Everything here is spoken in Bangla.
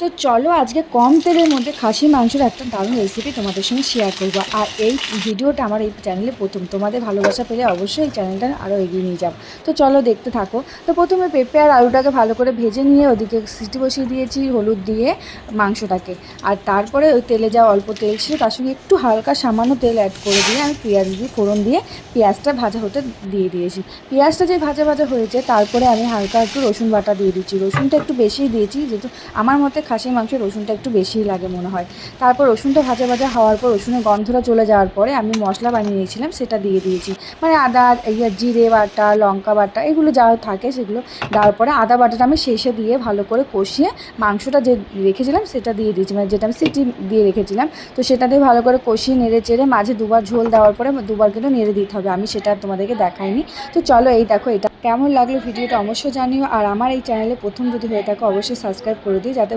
তো চলো আজকে কম তেলের মধ্যে খাসির মাংসের একটা দারুণ রেসিপি তোমাদের সঙ্গে শেয়ার করবো। আর এই ভিডিওটা আমার এই চ্যানেলে প্রথম, তোমাদের ভালোবাসা পেলে অবশ্যই এই চ্যানেলটা আরও এগিয়ে নিয়ে যাও। তো চলো দেখতে থাকো। তো প্রথমে পেঁপে আর আলুটাকে ভালো করে ভেজে নিয়ে ওদিকে সিটি বসিয়ে দিয়েছি হলুদ দিয়ে মাংসটাকে। আর তারপরে ওই তেলে যা অল্প তেল ছিল তার সঙ্গে একটু হালকা সামান্য তেল অ্যাড করে দিয়ে আমি পেঁয়াজ দিয়ে ফোড়ন দিয়ে পেঁয়াজটা ভাজা হতে দিয়ে দিয়েছি। পেঁয়াজটা যে ভাজা ভাজা হয়েছে তারপরে আমি হালকা একটু রসুন বাটা দিয়ে দিচ্ছি। রসুনটা একটু বেশিই দিয়েছি, যেহেতু আমার মতে খাসির মাংসে রসুনটা একটু বেশিই লাগে মনে হয়। তারপর রসুনটা ভাজা ভাজা হওয়ার পর রসুনের গন্ধটা চলে যাওয়ার পরে আমি মশলা বানিয়ে নিয়েছিলাম সেটা দিয়ে দিয়েছি। মানে আদা, জিরে বাটা, লঙ্কা বাটা, এগুলো যা থাকে সেগুলো দেওয়ার পরে আদা বাটাটা আমি শেষে দিয়ে ভালো করে কষিয়ে মাংসটা যে রেখেছিলাম সেটা দিয়ে দিয়েছি, মানে যেটা আমি সিটি দিয়ে রেখেছিলাম। তো সেটা দিয়ে ভালো করে কষিয়ে নেড়ে চেড়ে মাঝে দুবার ঝোল দেওয়ার পরে দুবার কিন্তু নেড়ে দিতে হবে। আমি সেটা তোমাদেরকে দেখাইনি। তো চলো এই দেখো, এটা কেমন লাগলো ভিডিওটা অবশ্যই জানিও। আর আমার এই চ্যানেলে প্রথম যদি হয়ে থাকো অবশ্যই সাবস্ক্রাইব করে দিও, যাতে